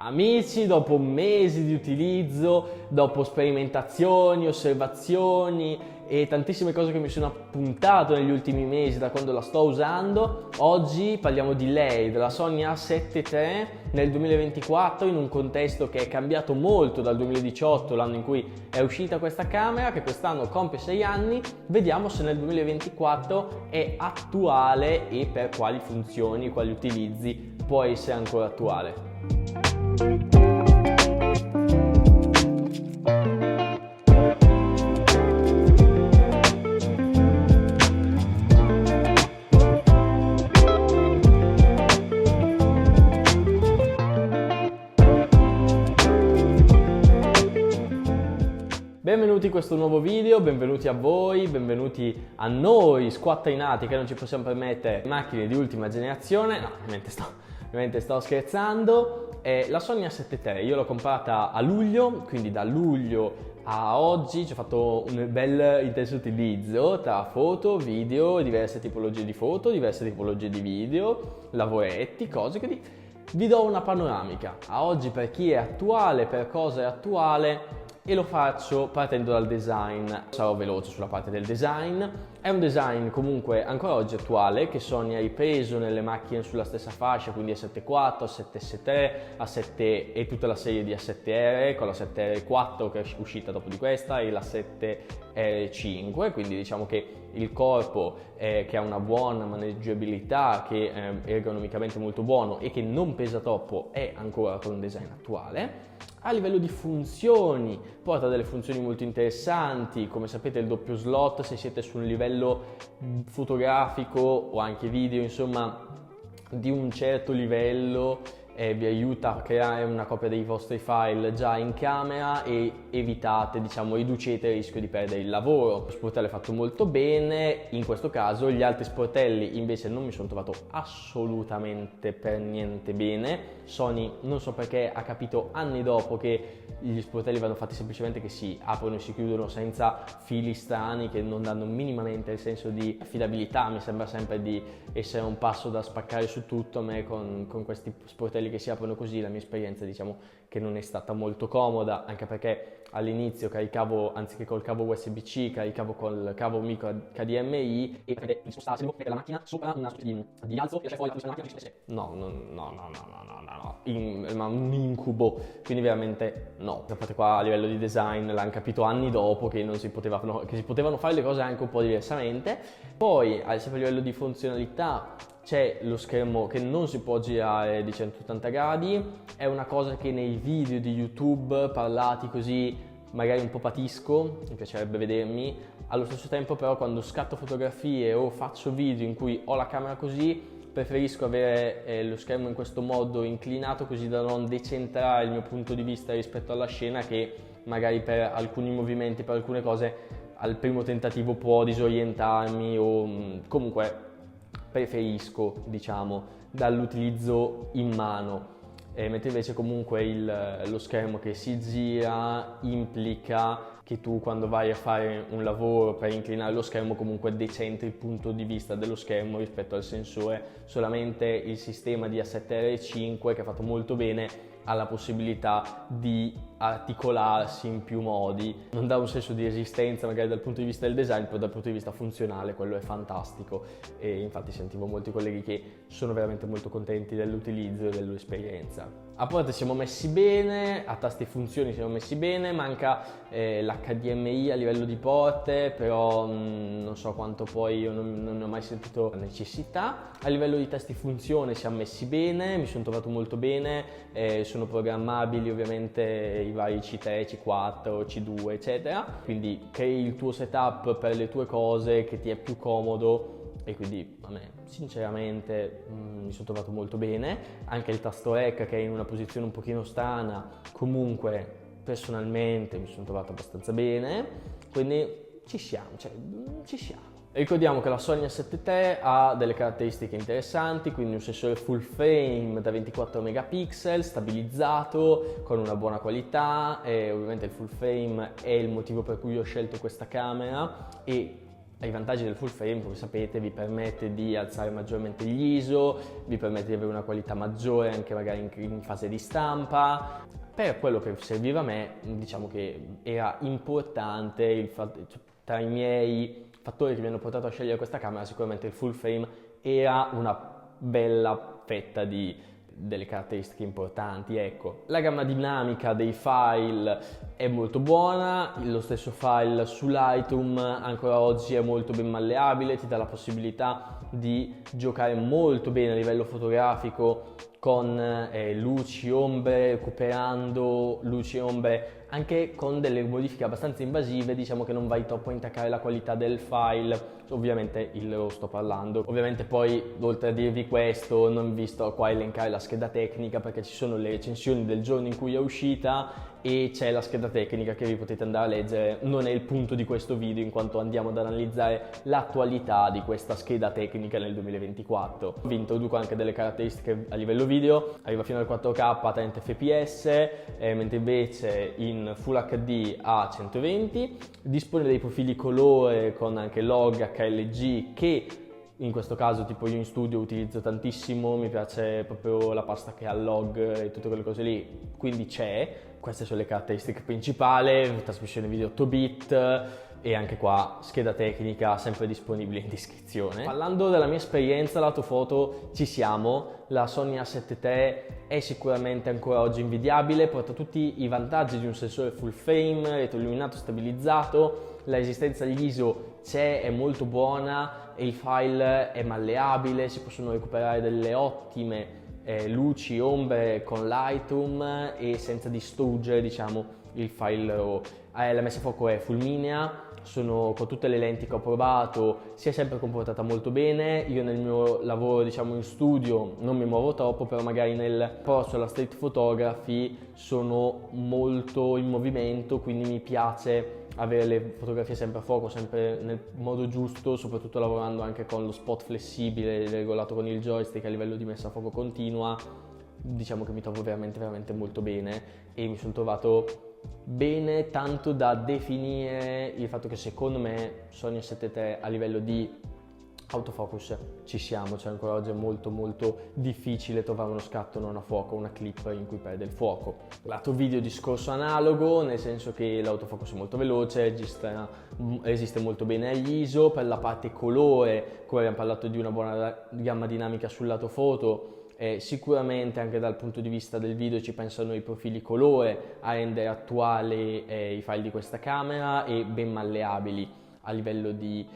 Amici, dopo mesi di utilizzo, dopo sperimentazioni, osservazioni e tantissime cose che mi sono appuntato negli ultimi mesi da quando la sto usando, oggi parliamo di lei, della Sony A7 III nel 2024, in un contesto che è cambiato molto dal 2018, l'anno in cui è uscita questa camera, che quest'anno compie 6 anni. Vediamo se nel 2024 è attuale e per quali funzioni, quali utilizzi può essere ancora attuale. Benvenuti in questo nuovo video, benvenuti a voi, benvenuti a noi squattrinati che non ci possiamo permettere macchine di ultima generazione. No, ovviamente sto scherzando. La Sony A7 III io l'ho comprata a luglio, quindi da luglio a oggi ci ho fatto un bel intenso utilizzo tra foto, video, diverse tipologie di foto, diverse tipologie di video, lavoretti, cose, quindi vi do una panoramica a oggi per chi è attuale, per cosa è attuale. E lo faccio partendo dal design. Sarò veloce sulla parte del design. È un design comunque ancora oggi attuale che Sony ha ripreso nelle macchine sulla stessa fascia, quindi A7 IV, A7S III, A7 e tutta la serie di A7R con la 7R4 che è uscita dopo di questa e la 7R5, quindi diciamo che il corpo che ha una buona maneggiabilità, che è ergonomicamente molto buono e che non pesa troppo, è ancora con un design attuale. A livello di funzioni, porta delle funzioni molto interessanti, come sapete il doppio slot, se siete su un livello fotografico o anche video, insomma, di un certo livello, vi aiuta a creare una copia dei vostri file già in camera e evitate, riducete il rischio di perdere il lavoro. Lo sportello è fatto molto bene, in questo caso gli altri sportelli invece non mi sono trovato assolutamente per niente bene. Sony non so perché ha capito anni dopo che gli sportelli vanno fatti semplicemente che si aprono e si chiudono senza fili strani che non danno minimamente il senso di affidabilità. Mi sembra sempre di essere un passo da spaccare su tutto. A me con questi sportelli che si aprono così la mia esperienza che non è stata molto comoda, anche perché all'inizio caricavo, anziché col cavo USB-C, caricavo col cavo micro HDMI e per spostarsi la macchina sopra una specie di alzo e fuori la macchina. No, ma un incubo, quindi veramente no. Sapete, qua a livello di design l'hanno capito anni dopo che si potevano fare le cose anche un po' diversamente. Poi sempre a livello di funzionalità c'è lo schermo che non si può girare di 180 gradi, è una cosa che nei video di YouTube parlati così magari un po' patisco, mi piacerebbe vedermi. Allo stesso tempo però quando scatto fotografie o faccio video in cui ho la camera così, preferisco avere lo schermo in questo modo inclinato, così da non decentrare il mio punto di vista rispetto alla scena, che magari per alcuni movimenti, per alcune cose al primo tentativo può disorientarmi o comunque preferisco dall'utilizzo in mano, mentre invece comunque lo schermo che si gira implica che tu quando vai a fare un lavoro per inclinare lo schermo comunque decentri il punto di vista dello schermo rispetto al sensore. Solamente il sistema di A7R5, che è fatto molto bene, ha la possibilità di articolarsi in più modi, non dà un senso di resistenza magari dal punto di vista del design, però dal punto di vista funzionale quello è fantastico, e infatti sentivo molti colleghi che sono veramente molto contenti dell'utilizzo e dell'esperienza. A porte siamo messi bene, a tasti e funzioni siamo messi bene, manca l'HDMI a livello di porte, però non so quanto, poi io non ne ho mai sentito la necessità. A livello di tasti e funzioni siamo messi bene, mi sono trovato molto bene, sono programmabili ovviamente i vari C3, C4, C2 eccetera, quindi crei il tuo setup per le tue cose che ti è più comodo. E quindi a me sinceramente mi sono trovato molto bene. Anche il tasto REC, che è in una posizione un pochino strana, comunque personalmente mi sono trovato abbastanza bene, quindi ci siamo. Ricordiamo che la Sony A7 III ha delle caratteristiche interessanti, quindi un sensore full frame da 24 megapixel stabilizzato con una buona qualità, e ovviamente il full frame è il motivo per cui ho scelto questa camera, e ai vantaggi del full frame, come sapete, vi permette di alzare maggiormente gli ISO, vi permette di avere una qualità maggiore anche magari in fase di stampa. Per quello che serviva a me, diciamo che era importante il fatto, cioè, tra i miei fattori che mi hanno portato a scegliere questa camera, sicuramente il full frame era una bella fetta delle caratteristiche importanti. Ecco, la gamma dinamica dei file è molto buona, lo stesso file su Lightroom ancora oggi è molto ben malleabile, ti dà la possibilità di giocare molto bene a livello fotografico con luci, ombre, recuperando luci e ombre anche con delle modifiche abbastanza invasive. Diciamo che non vai troppo a intaccare la qualità del file, ovviamente il RAW sto parlando. Ovviamente poi, oltre a dirvi questo, non vi sto qua a elencare la scheda tecnica, perché ci sono le recensioni del giorno in cui è uscita e c'è la scheda tecnica che vi potete andare a leggere. Non è il punto di questo video, in quanto andiamo ad analizzare l'attualità di questa scheda tecnica nel 2024. Vi introduco anche delle caratteristiche a livello video: arriva fino al 4K a 30 fps, mentre invece in Full HD a 120, dispone dei profili colore con anche log, HLG, che in questo caso tipo io in studio utilizzo tantissimo, mi piace proprio la pasta che ha il log e tutte quelle cose lì, quindi c'è. Queste sono le caratteristiche principali: trasmissione video 8 bit e anche qua scheda tecnica sempre disponibile in descrizione. Parlando della mia esperienza lato foto, ci siamo. La Sony A7 III è sicuramente ancora oggi invidiabile, porta tutti i vantaggi di un sensore full frame, retroilluminato stabilizzato, la resistenza agli ISO c'è, è molto buona e il file è malleabile, si possono recuperare delle ottime luci, ombre con Lightroom e senza distruggere, diciamo, il file RAW. La messa a fuoco è fulminea, con tutte le lenti che ho provato si è sempre comportata molto bene. Io nel mio lavoro, diciamo, in studio non mi muovo troppo, però magari nel approccio alla street photography sono molto in movimento, quindi mi piace avere le fotografie sempre a fuoco, sempre nel modo giusto, soprattutto lavorando anche con lo spot flessibile regolato con il joystick a livello di messa a fuoco continua. Diciamo che mi trovo veramente molto bene e mi sono trovato bene, tanto da definire il fatto che secondo me Sony A7 III a livello di autofocus ci siamo. Cioè ancora oggi è molto difficile trovare uno scatto non a fuoco, una clip in cui perde il fuoco. Lato video, discorso analogo, nel senso che l'autofocus è molto veloce, resiste molto bene agli ISO. Per la parte colore, come abbiamo parlato di una buona gamma dinamica sul lato foto, sicuramente anche dal punto di vista del video ci pensano i profili colore a rendere attuali i file di questa camera e ben malleabili a livello di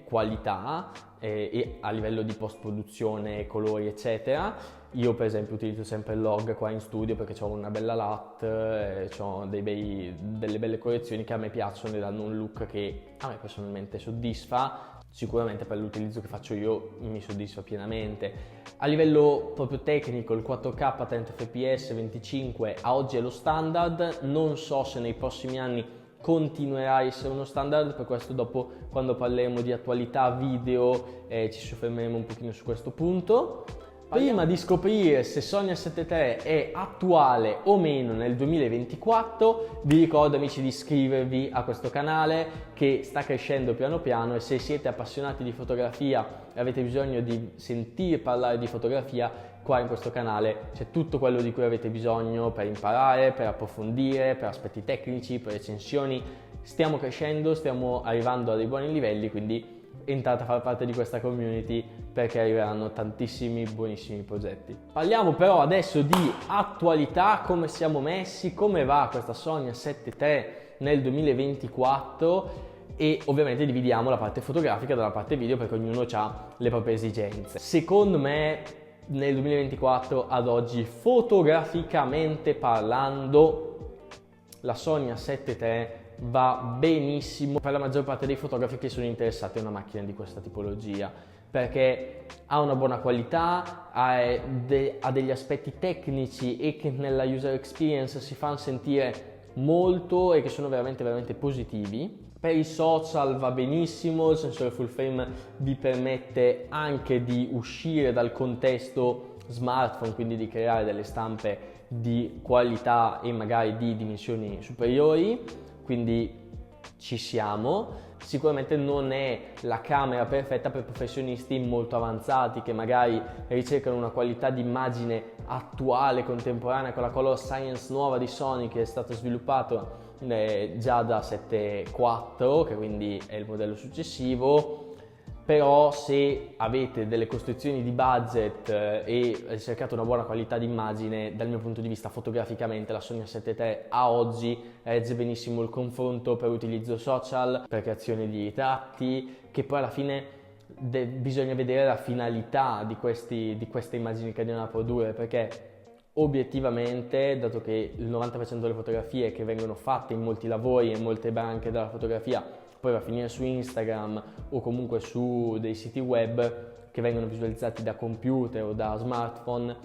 qualità e a livello di post produzione, colori eccetera. Io per esempio utilizzo sempre il log qua in studio perché ho una bella LUT, ho delle belle correzioni che a me piacciono e danno un look che a me personalmente soddisfa. Sicuramente per l'utilizzo che faccio io mi soddisfa pienamente. A livello proprio tecnico, il 4K 30 fps 25 a oggi è lo standard. Non so se nei prossimi anni continuerà a essere uno standard, per questo dopo, quando parleremo di attualità video, ci soffermeremo un pochino su questo punto. Prima di scoprire se Sony A7 III è attuale o meno nel 2024, vi ricordo, amici, di iscrivervi a questo canale che sta crescendo piano piano, e se siete appassionati di fotografia e avete bisogno di sentire parlare di fotografia, qua in questo canale c'è tutto quello di cui avete bisogno per imparare, per approfondire, per aspetti tecnici, per recensioni. Stiamo crescendo, stiamo arrivando a dei buoni livelli, quindi entrate a far parte di questa community perché arriveranno tantissimi buonissimi progetti. Parliamo però adesso di attualità, come siamo messi, come va questa Sony A7 III nel 2024, e ovviamente dividiamo la parte fotografica dalla parte video perché ognuno ha le proprie esigenze. Secondo me nel 2024 ad oggi, fotograficamente parlando, la Sony A7 III va benissimo per la maggior parte dei fotografi che sono interessati a una macchina di questa tipologia, perché ha una buona qualità, ha degli aspetti tecnici e che nella user experience si fanno sentire molto e che sono veramente positivi. Per i social va benissimo, il sensore full frame vi permette anche di uscire dal contesto smartphone, quindi di creare delle stampe di qualità e magari di dimensioni superiori, quindi ci siamo. Sicuramente non è la camera perfetta per professionisti molto avanzati che magari ricercano una qualità di immagine attuale, contemporanea, con la color science nuova di Sony che è stato sviluppato già da 7.4, che quindi è il modello successivo. Però se avete delle costrizioni di budget e cercate una buona qualità di immagine, dal mio punto di vista fotograficamente la Sony A7 III a oggi regge benissimo il confronto per utilizzo social, per creazione di ritratti, che poi alla fine bisogna vedere la finalità di queste immagini che andiamo a produrre, perché obiettivamente, dato che il 90% delle fotografie che vengono fatte in molti lavori e in molte branche della fotografia poi va a finire su Instagram o comunque su dei siti web che vengono visualizzati da computer o da smartphone,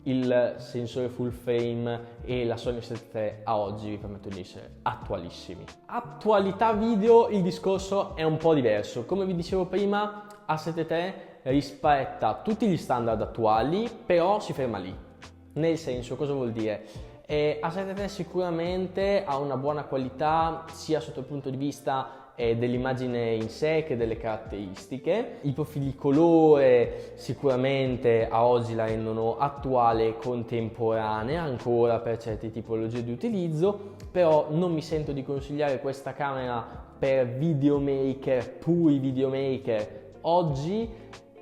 il sensore full frame e la Sony A7 III a oggi vi permettono di essere attualissimi. Attualità video, il discorso è un po' diverso. Come vi dicevo prima, A7 III rispetta tutti gli standard attuali, però si ferma lì. Nel senso, cosa vuol dire? A7 III sicuramente ha una buona qualità sia sotto il punto di vista dell'immagine in sé che delle caratteristiche. I profili colore sicuramente a oggi la rendono attuale e contemporanea ancora per certe tipologie di utilizzo, però non mi sento di consigliare questa camera per videomaker, puri videomaker oggi,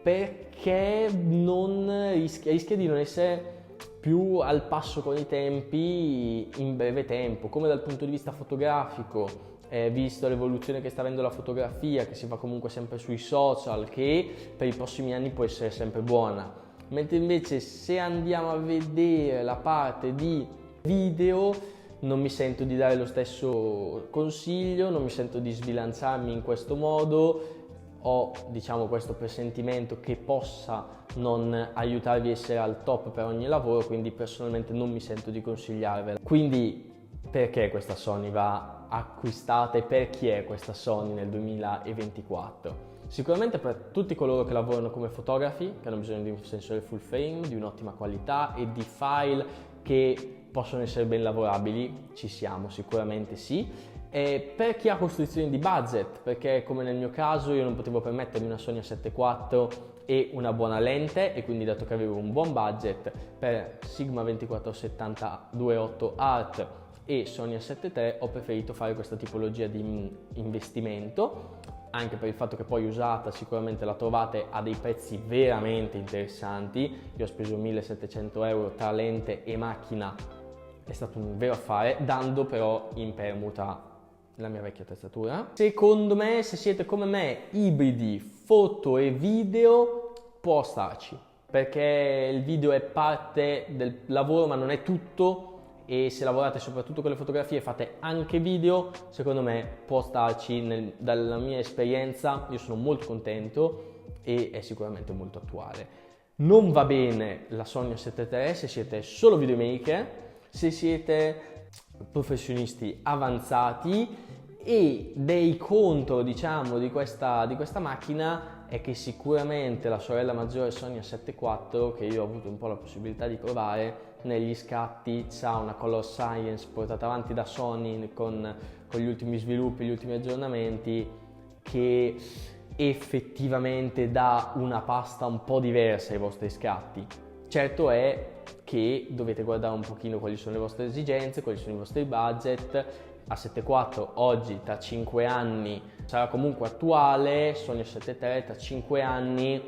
perché rischia di non essere più al passo con i tempi in breve tempo, come dal punto di vista fotografico. Visto l'evoluzione che sta avendo la fotografia, che si fa comunque sempre sui social, che per i prossimi anni può essere sempre buona. Mentre invece se andiamo a vedere la parte di video, non mi sento di dare lo stesso consiglio, non mi sento di sbilanciarmi in questo modo. Ho, diciamo, questo presentimento che possa non aiutarvi a essere al top per ogni lavoro, quindi personalmente non mi sento di consigliarvela. Quindi perché questa Sony va acquistata e per chi è questa Sony nel 2024? Sicuramente per tutti coloro che lavorano come fotografi, che hanno bisogno di un sensore full frame, di un'ottima qualità e di file che possono essere ben lavorabili, ci siamo, sicuramente sì. E per chi ha costrizioni di budget, perché come nel mio caso io non potevo permettermi una Sony A7 IV e una buona lente, e quindi dato che avevo un buon budget per Sigma 2470-2.8 Art e Sony A7 III, ho preferito fare questa tipologia di investimento, anche per il fatto che poi usata sicuramente la trovate a dei prezzi veramente interessanti. Io ho speso 1.700 euro tra lente e macchina, è stato un vero affare, dando però in permuta la mia vecchia attrezzatura. Secondo me, se siete come me ibridi foto e video, può starci, perché il video è parte del lavoro ma non è tutto, e se lavorate soprattutto con le fotografie e fate anche video, secondo me può starci. Dalla mia esperienza io sono molto contento e è sicuramente molto attuale. Non va bene la Sony A7 III se siete solo videomaker, se siete professionisti avanzati, e dei contro, diciamo, di questa macchina è che sicuramente la sorella maggiore Sony A7 IV, che io ho avuto un po' la possibilità di provare, negli scatti ha una color science portata avanti da Sony con gli ultimi sviluppi, gli ultimi aggiornamenti, che effettivamente dà una pasta un po' diversa ai vostri scatti. Certo è che dovete guardare un pochino quali sono le vostre esigenze, quali sono i vostri budget. A7 IV oggi tra 5 anni sarà comunque attuale, Sony A7 III tra 5 anni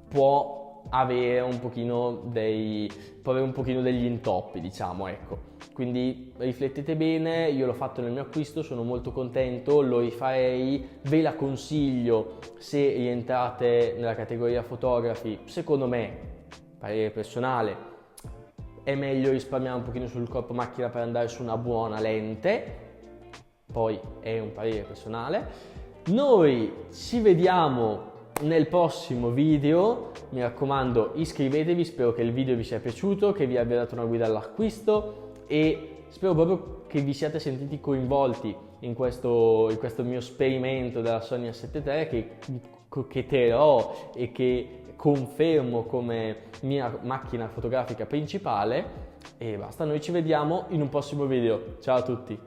può avere un pochino degli intoppi, diciamo, ecco. Quindi riflettete bene, io l'ho fatto nel mio acquisto, sono molto contento, lo rifarei, ve la consiglio se rientrate nella categoria fotografi. Secondo me, parere personale, è meglio risparmiare un pochino sul corpo macchina per andare su una buona lente, poi è un parere personale. Noi ci vediamo nel prossimo video, mi raccomando iscrivetevi, spero che il video vi sia piaciuto, che vi abbia dato una guida all'acquisto e spero proprio che vi siate sentiti coinvolti in questo mio esperimento della Sony A7 III che cocchetterò e che confermo come mia macchina fotografica principale. E basta, noi ci vediamo in un prossimo video, ciao a tutti!